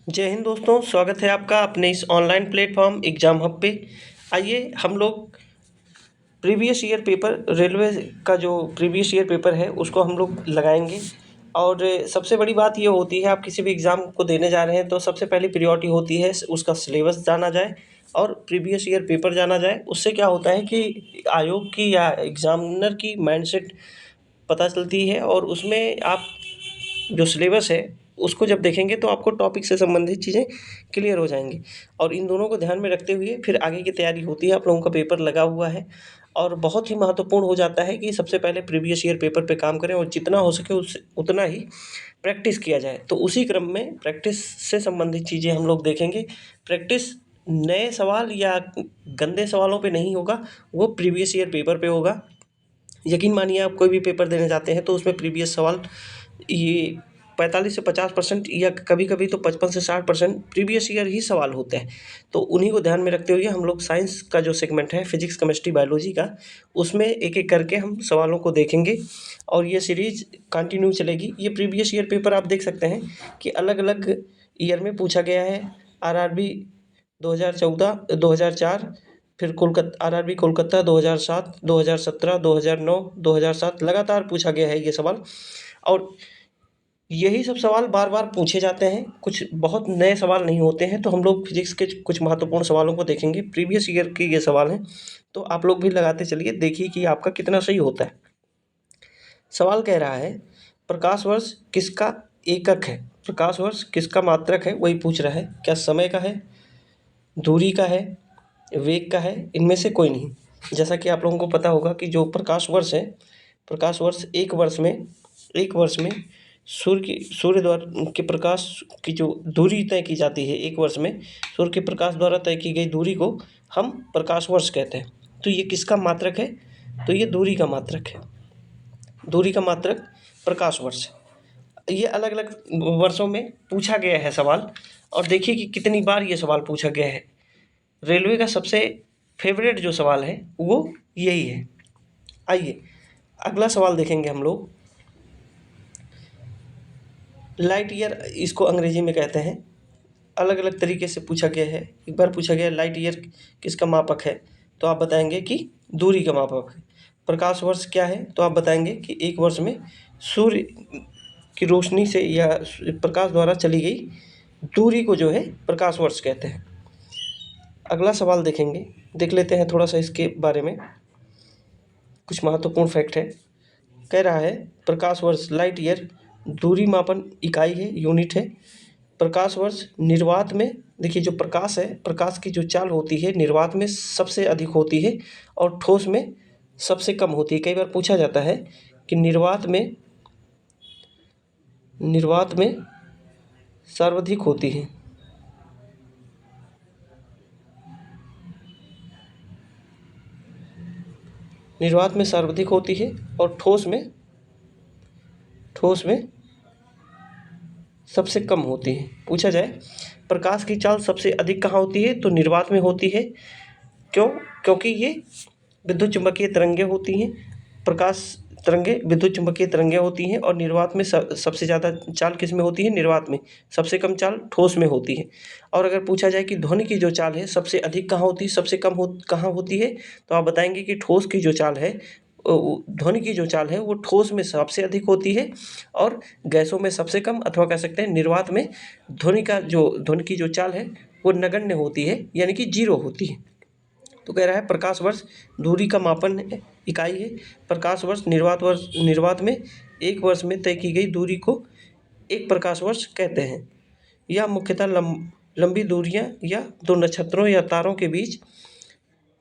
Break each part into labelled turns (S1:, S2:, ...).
S1: जय हिंद दोस्तों, स्वागत है आपका अपने इस ऑनलाइन प्लेटफॉर्म एग्ज़ाम हब पे। आइए हम लोग प्रीवियस ईयर पेपर रेलवे का जो प्रीवियस ईयर पेपर है उसको हम लोग लगाएंगे। और सबसे बड़ी बात ये होती है, आप किसी भी एग्ज़ाम को देने जा रहे हैं तो सबसे पहली प्रायोरिटी होती है उसका सिलेबस जाना जाए और प्रीवियस ईयर पेपर जाना जाए। उससे क्या होता है कि आयोग की या एग्ज़ामिनर की माइंडसेट पता चलती है और उसमें आप जो सिलेबस है उसको जब देखेंगे तो आपको टॉपिक से संबंधित चीज़ें क्लियर हो जाएंगी। और इन दोनों को ध्यान में रखते हुए फिर आगे की तैयारी होती है। आप लोगों का पेपर लगा हुआ है और बहुत ही महत्वपूर्ण हो जाता है कि सबसे पहले प्रीवियस ईयर पेपर पे काम करें और जितना हो सके उस उतना ही प्रैक्टिस किया जाए। तो उसी क्रम में प्रैक्टिस से संबंधित चीज़ें हम लोग देखेंगे। प्रैक्टिस नए सवाल या गंदे सवालों पे नहीं होगा, वो प्रीवियस ईयर पेपर पे होगा। यकीन मानिए, आप कोई भी पेपर देने जाते हैं तो उसमें प्रीवियस सवाल ये 45 से 50% या कभी-कभी तो 55 से 60% प्रीवियस ईयर ही सवाल होते हैं। तो उन्हीं को ध्यान में रखते हुए हम लोग साइंस का जो सेगमेंट है फिजिक्स, केमिस्ट्री, बायोलॉजी का, उसमें एक-एक करके हम सवालों को देखेंगे और ये सीरीज़ कंटिन्यू चलेगी। ये प्रीवियस ईयर पेपर आप देख सकते हैं कि अलग-अलग ईयर में पूछा गया है। आरआरबी 2014, 2004, फिर आरआरबी कोलकाता 2007, 2017, 2009, 2007 लगातार पूछा गया है ये सवाल। और यही सब सवाल बार-बार पूछे जाते हैं, कुछ बहुत नए सवाल नहीं होते हैं। तो हम लोग फिजिक्स के कुछ महत्वपूर्ण सवालों को देखेंगे, प्रीवियस ईयर के ये सवाल हैं। तो आप लोग भी लगाते चलिए, देखिए कि आपका कितना सही होता है। सवाल कह रहा है, प्रकाश वर्ष किसका एकक है? प्रकाश वर्ष किसका मात्रक है, वही पूछ रहा है। क्या समय का है, दूरी का है, वेग का है? इनमें से कोई नहीं। जैसा कि आप लोगों को पता होगा कि जो प्रकाश वर्ष है, प्रकाश वर्ष एक वर्ष में सूर्य द्वारा के प्रकाश की जो दूरी तय की जाती है, एक वर्ष में सूर्य के प्रकाश द्वारा तय की गई दूरी को हम प्रकाश वर्ष कहते हैं। तो ये किसका मात्रक है? तो ये दूरी का मात्रक है। दूरी का मात्रक प्रकाश वर्ष है। ये अलग-अलग वर्षों में पूछा गया है सवाल। और देखिए कि कितनी बार ये सवाल पूछा गया है। रेलवे का सबसे फेवरेट जो सवाल है वो यही है। आइए अगला सवाल देखेंगे हम लोग। लाइट ईयर इसको अंग्रेजी में कहते हैं। अलग-अलग तरीके से पूछा गया है। एक बार पूछा गया लाइट ईयर किसका मापक है, तो आप बताएंगे कि दूरी का मापक है। प्रकाश वर्ष क्या है, तो आप बताएंगे कि एक वर्ष में सूर्य की रोशनी से या प्रकाश द्वारा चली गई दूरी को जो है प्रकाश वर्ष कहते हैं। अगला सवाल देखेंगे, देख लेते हैं थोड़ा सा इसके बारे में। कुछ महत्वपूर्ण फैक्ट है। कह रहा है प्रकाश वर्ष लाइट ईयर दूरी मापन इकाई है, यूनिट है। प्रकाश वर्ष निर्वात में, देखिए जो प्रकाश है, प्रकाश की जो चाल होती है निर्वात में सबसे अधिक होती है और ठोस में सबसे कम होती है। कई बार पूछा जाता है कि निर्वात में सर्वाधिक होती है। निर्वात में सर्वाधिक होती है और ठोस में सबसे कम होती है। पूछा जाए प्रकाश की चाल सबसे अधिक कहाँ होती है, तो निर्वात में होती है। क्यों? क्योंकि ये विद्युत चुम्बकीय तरंगें होती हैं। प्रकाश तरंगें विद्युत चुम्बकीय तरंगें होती हैं और निर्वात में सबसे ज़्यादा चाल किस में होती है? निर्वात में। सबसे कम चाल ठोस में होती है। और अगर पूछा जाए कि ध्वनि की जो चाल है सबसे अधिक कहाँ होती है, सबसे कम कहाँ होती है, तो आप बताएंगे कि ठोस की जो चाल है, ध्वनि की जो चाल है वो ठोस में सबसे अधिक होती है और गैसों में सबसे कम, अथवा कह सकते हैं निर्वात में ध्वनि की जो चाल है वो नगण्य होती है, यानी कि जीरो होती है। तो कह रहा है प्रकाश वर्ष दूरी का मापन इकाई है। प्रकाश वर्ष निर्वात में एक वर्ष में तय की गई दूरी को एक प्रकाश वर्ष कहते हैं। यह मुख्यतः लंबी दूरियां या दो नक्षत्रों या तारों के बीच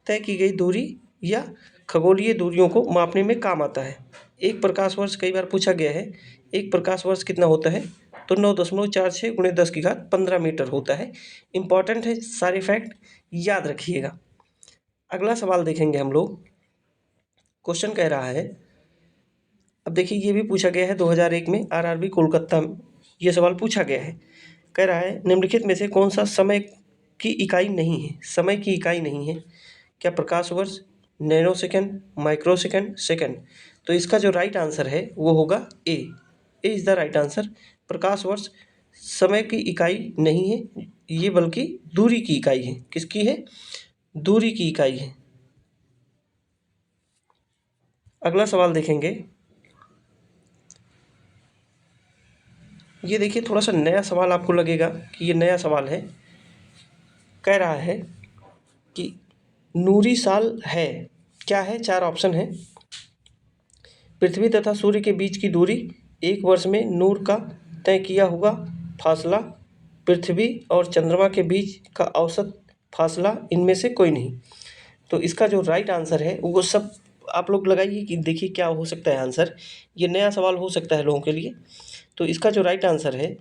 S1: तय की गई दूरी या खगोलीय दूरियों को मापने में काम आता है। एक प्रकाश वर्ष, कई बार पूछा गया है, एक प्रकाश वर्ष कितना होता है, तो 9.46 × 10⁻15 मीटर होता है। इम्पॉर्टेंट है, सारे फैक्ट याद रखिएगा। अगला सवाल देखेंगे हम लोग। क्वेश्चन कह रहा है, अब देखिए ये भी पूछा गया है 2001 में आरआरबी कोलकाता में ये सवाल पूछा गया है। कह रहा है निम्नलिखित में से कौन सा समय की इकाई नहीं है? समय की इकाई नहीं है। क्या प्रकाश वर्ष, nano second, micro second, second? तो इसका जो राइट आंसर है वो होगा A is the right answer. प्रकाश वर्ष समय की इकाई नहीं है ये, बल्कि दूरी की इकाई है। किसकी है? दूरी की इकाई है। अगला सवाल देखेंगे। ये देखिए, थोड़ा सा नया सवाल आपको लगेगा कि ये नया सवाल है। कह रहा है कि नूरी साल है, क्या है? 4 ऑप्शन है। पृथ्वी तथा सूर्य के बीच की दूरी, एक वर्ष में नूर का तय किया हुआ फासला, पृथ्वी और चंद्रमा के बीच का औसत फासला, इनमें से कोई नहीं। तो इसका जो राइट आंसर है वो सब आप लोग लगाइए कि देखिए क्या हो सकता है आंसर। ये नया सवाल हो सकता है लोगों के लिए। तो इसका जो राइट आंसर है,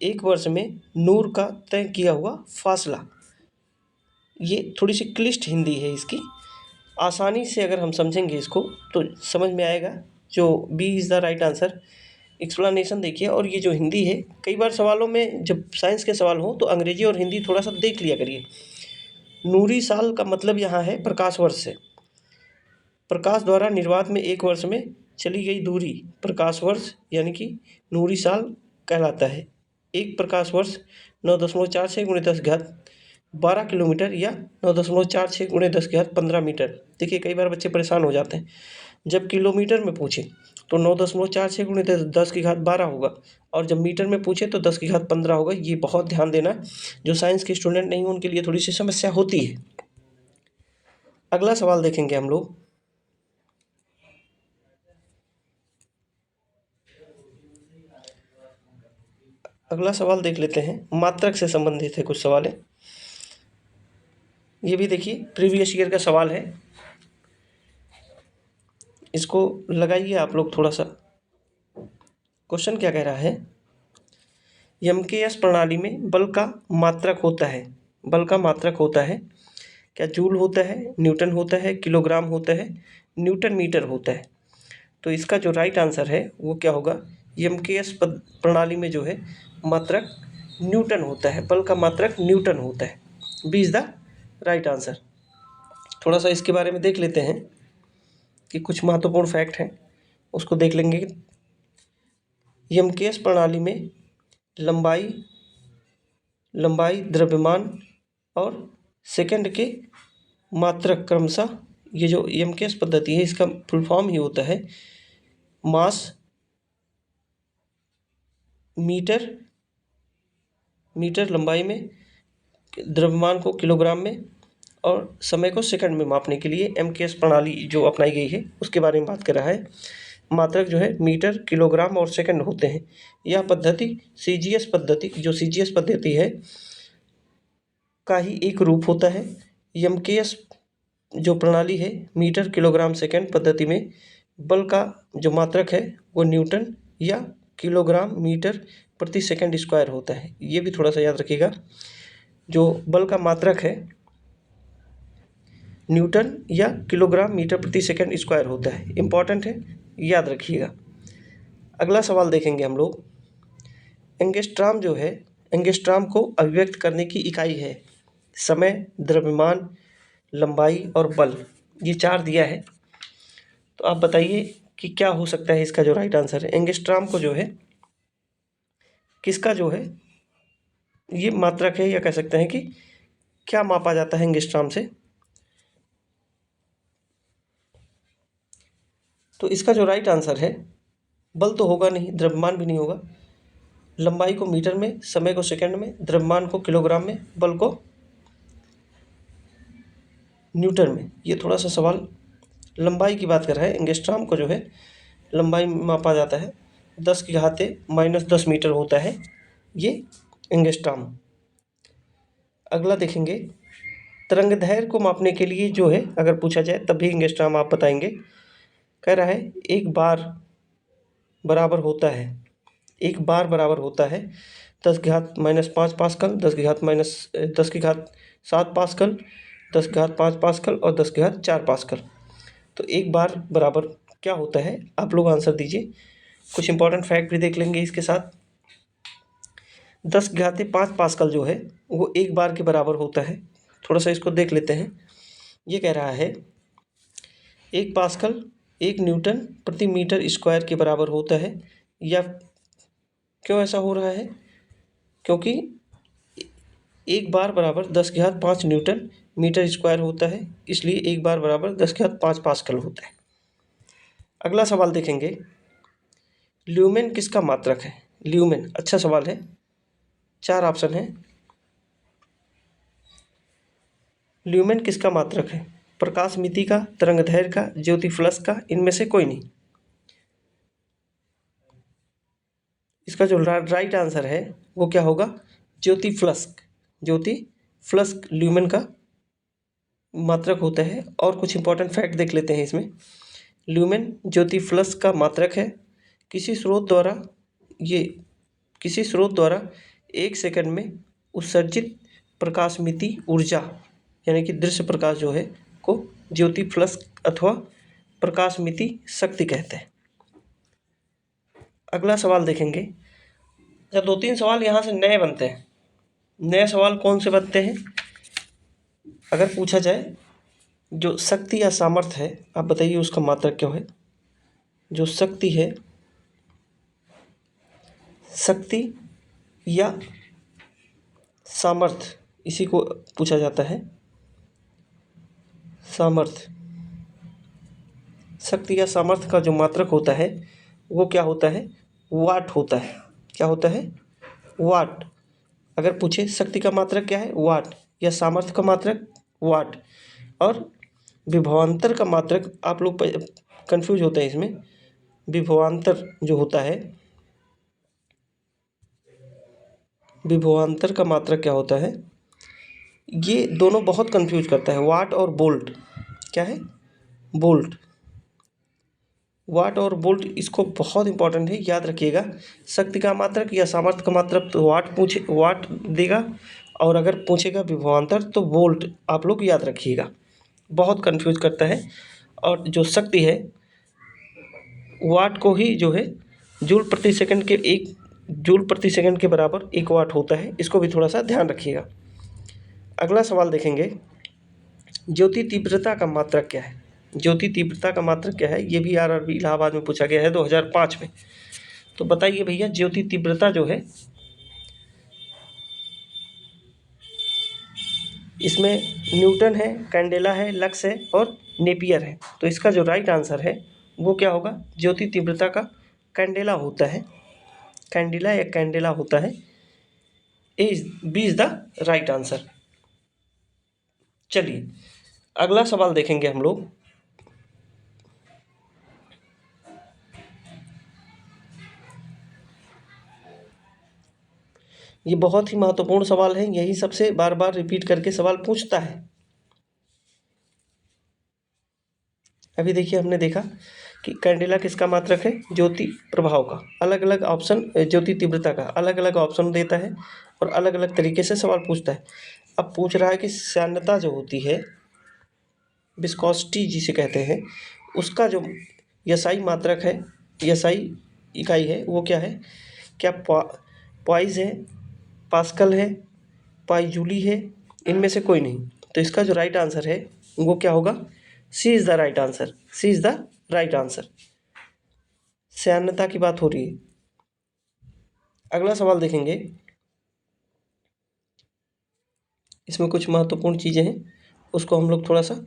S1: एक वर्ष में नूर का तय किया हुआ फासला। ये थोड़ी सी क्लिष्ट हिंदी है इसकी। आसानी से अगर हम समझेंगे इसको तो समझ में आएगा। जो B is the right answer. Explanation देखिए। और ये जो हिंदी है, कई बार सवालों में जब साइंस के सवाल हो तो अंग्रेजी और हिंदी थोड़ा सा देख लिया करिए। नूरी साल का मतलब यहाँ है प्रकाश वर्ष से। प्रकाश द्वारा निर्वात में एक वर्ष में चली गई दूरी प्रकाश वर्ष यानी कि नूरी साल कहलाता है। एक प्रकाश वर्ष 9.46 × 10⁻12 किलोमीटर या 9.46 × 10⁻15 मीटर। देखिए कई बार बच्चे परेशान हो जाते हैं, जब किलोमीटर में पूछे तो 9.46 × 10⁻12 होगा, और जब मीटर में पूछे तो 10⁻15 होगा। ये बहुत ध्यान देना, जो साइंस के स्टूडेंट नहीं उनके लिए थोड़ी सी समस्या होती है। अगला सवाल देखेंगे हम लोग। अगला सवाल देख लेते हैं, मात्रक से संबंधित है कुछ सवाल है। ये भी देखिए प्रीवियस ईयर का सवाल है, इसको लगाइए आप लोग थोड़ा सा। क्वेश्चन क्या कह रहा है? एमकेएस प्रणाली में बल का मात्रक होता है। बल का मात्रक होता है क्या? जूल होता है, न्यूटन होता है, किलोग्राम होता है, न्यूटन मीटर होता है। तो इसका जो राइट आंसर है वो क्या होगा? एमकेएस प्रणाली में जो है मात्रक न्यूटन होता है। बल का मात्रक न्यूटन होता है। B is the right answer. थोड़ा सा इसके बारे में देख लेते हैं कि कुछ महत्वपूर्ण फैक्ट हैं, उसको देख लेंगे। एमकेएस प्रणाली में लंबाई द्रव्यमान और सेकंड के मात्रक क्रमशः, ये जो एमकेएस पद्धति है इसका फुल फॉर्म ही होता है मास मीटर लंबाई में, द्रव्यमान को किलोग्राम में और समय को सेकंड में मापने के लिए एमकेएस प्रणाली जो अपनाई गई है उसके बारे में बात कर रहा है। मात्रक जो है मीटर, किलोग्राम और सेकंड होते हैं। यह पद्धति सीजीएस पद्धति है का ही एक रूप होता है। एमकेएस जो प्रणाली है मीटर, किलोग्राम, सेकंड पद्धति में बल का जो मात्रक है वो न्यूटन या किलोग्राम मीटर प्रति सेकंड स्क्वायर होता है। ये भी थोड़ा सा याद रखिएगा, जो बल का मात्रक है न्यूटन या किलोग्राम मीटर प्रति सेकंड स्क्वायर होता है। इम्पॉर्टेंट है, याद रखिएगा। अगला सवाल देखेंगे हम लोग। एंगस्ट्राम जो है, एंगस्ट्राम को अभिव्यक्त करने की इकाई है समय, द्रव्यमान, लंबाई और बल। ये 4 दिया है, तो आप बताइए कि क्या हो सकता है इसका जो राइट आंसर है। एंगस्ट्राम को जो है किसका जो है ये मात्रक है, या कह सकते हैं कि क्या मापा जाता है एंगस्ट्राम से। तो इसका जो राइट आंसर है, बल तो होगा नहीं, द्रव्यमान भी नहीं होगा। लंबाई को मीटर में, समय को सेकंड में, द्रव्यमान को किलोग्राम में, बल को न्यूटन में। ये थोड़ा सा सवाल लंबाई की बात कर रहा है। एंगस्ट्राम को जो है लंबाई में मापा जाता है, 10⁻−10 मीटर होता है ये एंगस्ट्राम। अगला देखेंगे, तरंगदैर्घ्य को मापने के लिए जो है अगर पूछा जाए तब भी एंगस्ट्राम आप बताएंगे। कह रहा है एक बार बराबर होता है 10⁻5 पास्कल, 10⁻7 पास्कल, 10⁻5 पास्कल और 10⁻4 पास्कल। तो एक बार बराबर क्या होता है, आप लोग आंसर दीजिए। कुछ इंपॉर्टेंट फैक्ट भी देख लेंगे इसके साथ। 10⁻5 पास्कल जो है वो एक बार के बराबर होता है। थोड़ा सा इसको देख लेते हैं। ये कह रहा है 1 पास्कल 1 न्यूटन प्रति मीटर स्क्वायर के बराबर होता है। या क्यों ऐसा हो रहा है? क्योंकि एक बार बराबर 10⁵ न्यूटन मीटर स्क्वायर होता है, इसलिए एक बार बराबर 10⁵ पास्कल होता है। अगला सवाल देखेंगे, ल्यूमेन किसका मात्रक है? ल्यूमेन, अच्छा सवाल है। 4 ऑप्शन है। ल्यूमेन किसका मात्रक है? प्रकाश मिति का, तरंगदैर्घ्य का, ज्योति फ्लक्स का, इनमें से कोई नहीं। इसका जो राइट आंसर है वो क्या होगा? ज्योति फ्लक्स। ज्योति फ्लक्स ल्यूमेन का मात्रक होता है। और कुछ इंपॉर्टेंट फैक्ट देख लेते हैं इसमें। ल्यूमेन ज्योति फ्लक्स का मात्रक है। किसी स्रोत द्वारा 1 सेकंड में उत्सर्जित प्रकाश मिति ऊर्जा, यानी कि दृश्य प्रकाश जो है को ज्योति फ्लक्स अथवा प्रकाश मिति शक्ति कहते हैं। अगला सवाल देखेंगे। अच्छा, 2-3 सवाल यहाँ से नए बनते हैं। नए सवाल कौन से बनते हैं? अगर पूछा जाए जो शक्ति या सामर्थ्य है, आप बताइए उसका मात्रक क्या है? जो शक्ति है, शक्ति या सामर्थ्य, इसी को पूछा जाता है। सामर्थ्य, शक्ति या सामर्थ्य का जो मात्रक होता है वो क्या होता है? वाट होता है। क्या होता है? वाट। अगर पूछे शक्ति का मात्रक क्या है? वाट। या सामर्थ्य का मात्रक? वाट। और विभवांतर का मात्रक, आप लोग कंफ्यूज होते हैं इसमें। विभवांतर जो होता है, विभवांतर का मात्रक क्या होता है? ये दोनों बहुत कंफ्यूज करता है, वाट और वोल्ट। क्या है? वोल्ट। वाट और वोल्ट, इसको बहुत इंपॉर्टेंट है, याद रखिएगा। शक्ति का मात्रक या सामर्थ्य का मात्रक तो वाट देगा, और अगर पूछेगा विभवांतर तो वोल्ट, आप लोग याद रखिएगा। बहुत कंफ्यूज करता है। और जो शक्ति है, वाट को ही जो है जूल प्रति सेकंड के बराबर 1 वाट होता है। इसको भी थोड़ा सा ध्यान रखिएगा। अगला सवाल देखेंगे, ज्योति तीव्रता का मात्रक क्या है? ज्योति तीव्रता का मात्रक क्या है? ये भी आरआरबी इलाहाबाद में पूछा गया है 2005 में। तो बताइए भैया, ज्योति तीव्रता जो है, इसमें न्यूटन है, कैंडेला है, लक्स है और नेपियर है। तो इसका जो राइट आंसर है वो क्या होगा? ज्योति तीव्रता का कैंडेला होता है। कैंडिला या कैंडेला होता है। B is the right answer. चलिए अगला सवाल देखेंगे हम लोग। ये बहुत ही महत्वपूर्ण सवाल है, यही सबसे बार बार रिपीट करके सवाल पूछता है। अभी देखिए, हमने देखा कि कैंडेला किसका मात्रक है? ज्योति प्रभाव का। अलग अलग ऑप्शन, ज्योति तीव्रता का अलग अलग ऑप्शन देता है और अलग अलग तरीके से सवाल पूछता है। अब पूछ रहा है कि श्यानता जो होती है, विस्कोसिटी जिसे कहते हैं, उसका जो एसआई मात्रक है, एसआई इकाई है, वो क्या है? क्या पॉइज है, पास्कल है, पाई-जूली है, इनमें से कोई नहीं। तो इसका जो राइट आंसर है वो क्या होगा? C is the right answer. C is the right answer. श्यानता की बात हो रही है। अगला सवाल देखेंगे, इसमें कुछ महत्वपूर्ण चीज़ें हैं, उसको हम लोग थोड़ा सा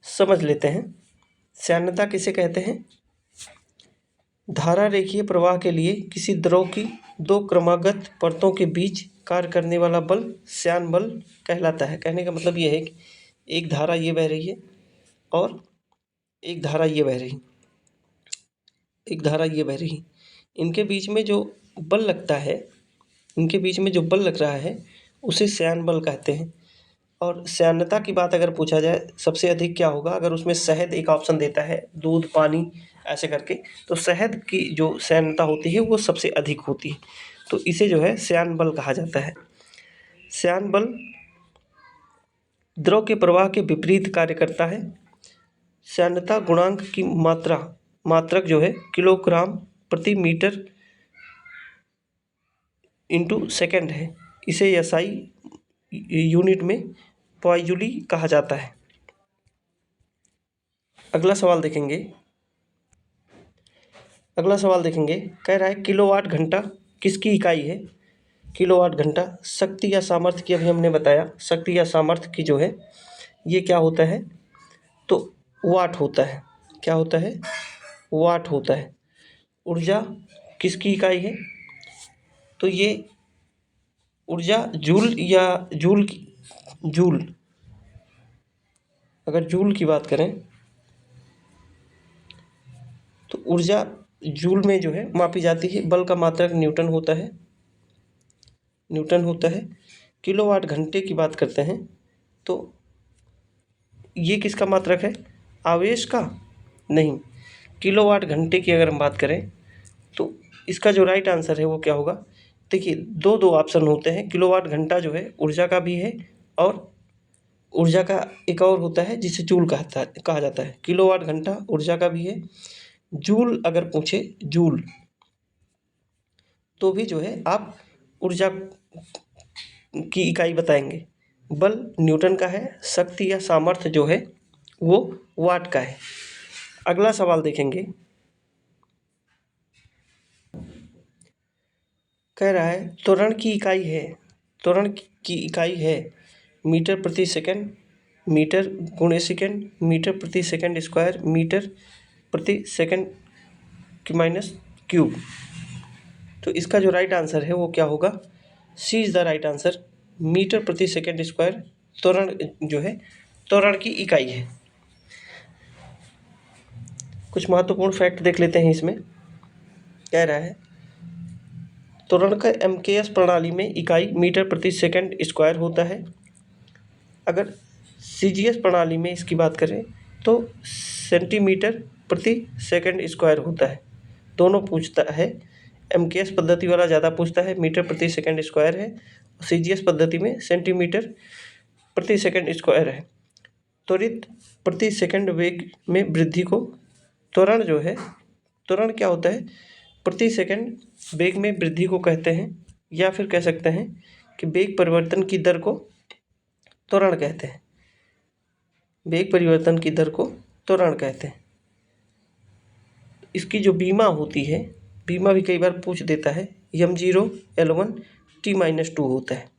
S1: समझ लेते हैं। श्यानता किसे कहते हैं? धारा रेखीय प्रवाह के लिए किसी द्रव की 2 क्रमागत परतों के बीच कार्य करने वाला बल श्यान बल कहलाता है। कहने का मतलब ये है कि एक धारा ये बह रही है और एक धारा ये बह रही, एक धारा ये बह रही, इनके बीच में जो बल लगता है, इनके बीच में जो बल लग रहा है उसे श्यान बल कहते हैं। और श्यानता की बात अगर पूछा जाए, सबसे अधिक क्या होगा? अगर उसमें शहद एक ऑप्शन देता है, दूध, पानी ऐसे करके, तो शहद की जो श्यानता होती है वो सबसे अधिक होती है। तो इसे जो है श्यान बल कहा जाता है। श्यान बल द्रव के प्रवाह के विपरीत कार्य करता है। श्यानता गुणांक की मात्रक जो है किलोग्राम प्रति मीटर इंटू सेकेंड है। इसे एसआई यूनिट में पॉइजूली कहा जाता है। अगला सवाल देखेंगे। कह रहा है किलोवाट घंटा किसकी इकाई है? किलोवाट घंटा। शक्ति या सामर्थ्य की अभी हमने बताया, शक्ति या सामर्थ्य की जो है ये क्या होता है, तो वाट होता है। क्या होता है, वाट होता है। ऊर्जा किसकी इकाई है, तो ये ऊर्जा जूल या जूल, अगर जूल की बात करें तो ऊर्जा जूल में जो है मापी जाती है। बल का मात्रक न्यूटन होता है, न्यूटन होता है। किलोवाट घंटे की बात करते हैं तो ये किसका मात्रक है, आवेश का नहीं, किलोवाट घंटे की अगर हम बात करें तो इसका जो राइट आंसर है वो क्या होगा। देखिए दो ऑप्शन होते हैं, किलोवाट घंटा जो है ऊर्जा का भी है और ऊर्जा का एक और होता है जिसे जूल कहा जाता है। किलोवाट घंटा ऊर्जा का भी है। जूल अगर पूछे, जूल तो भी जो है आप ऊर्जा की इकाई बताएंगे। बल न्यूटन का है, शक्ति या सामर्थ्य जो है वो वाट का है। अगला सवाल देखेंगे, कह रहा है त्वरण की इकाई है, त्वरण की इकाई है मीटर प्रति सेकंड, मीटर गुणे सेकंड, मीटर प्रति सेकंड स्क्वायर, मीटर प्रति सेकंड की माइनस क्यूब। तो इसका जो राइट आंसर है वो क्या होगा, C is the right answer. Metre प्रति सेकंड स्क्वायर त्वरण जो है त्वरण की इकाई है। कुछ महत्वपूर्ण फैक्ट देख लेते हैं इसमें। कह रहा है त्वरण का एमकेएस प्रणाली में इकाई मीटर प्रति सेकंड स्क्वायर होता है। अगर सीजीएस प्रणाली में इसकी बात करें तो सेंटीमीटर प्रति सेकंड स्क्वायर होता है। दोनों पूछता है, एमकेएस पद्धति वाला ज़्यादा पूछता है मीटर प्रति सेकंड स्क्वायर है, सीजीएस पद्धति में सेंटीमीटर प्रति सेकंड स्क्वायर है। त्वरित प्रति सेकंड वेग में वृद्धि को त्वरण जो है, त्वरण क्या होता है, प्रति सेकंड वेग में वृद्धि को कहते हैं, या फिर कह सकते हैं कि वेग परिवर्तन की दर को त्वरण कहते हैं। वेग परिवर्तन की दर को त्वरण कहते हैं। इसकी जो बीमा होती है, बीमा भी कई बार पूछ देता है, m0 L1 T-2 होता है।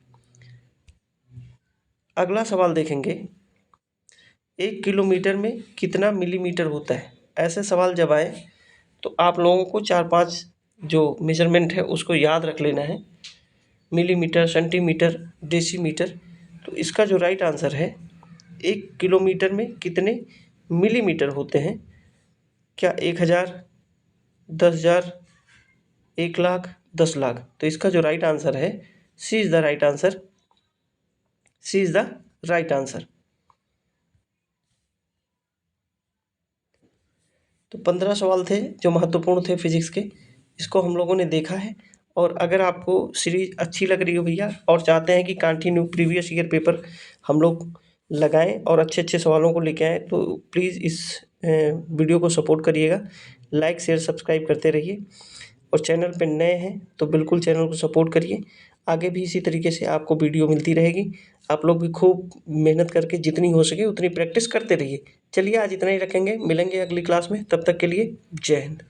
S1: अगला सवाल देखेंगे, 1 किलोमीटर में कितना मिलीमीटर होता है। ऐसे सवाल जब आए तो आप लोगों को 4-5 जो मेजरमेंट है उसको याद रख लेना है, मिलीमीटर, सेंटीमीटर, डेसीमीटर। तो इसका जो राइट आंसर है, 1 किलोमीटर में कितने मिलीमीटर होते हैं, क्या 1000, 10,000, 1 लाख, 10 लाख। तो इसका जो राइट आंसर है, C is the right answer, C is the right answer. तो 15 सवाल थे जो महत्वपूर्ण थे फिजिक्स के, इसको हम लोगों ने देखा है। और अगर आपको सीरीज अच्छी लग रही हो भैया और चाहते हैं कि कंटिन्यू प्रीवियस ईयर पेपर हम लोग लगाएं और अच्छे अच्छे सवालों को लेके आएँ, तो प्लीज़ इस वीडियो को सपोर्ट करिएगा, लाइक शेयर सब्सक्राइब करते रहिए। और चैनल पे नए हैं तो बिल्कुल चैनल को सपोर्ट करिए। आगे भी इसी तरीके से आपको वीडियो मिलती रहेगी। आप लोग भी खूब मेहनत करके जितनी हो सके उतनी प्रैक्टिस करते रहिए। चलिए आज इतना ही रखेंगे, मिलेंगे अगली क्लास में, तब तक के लिए जय हिंद।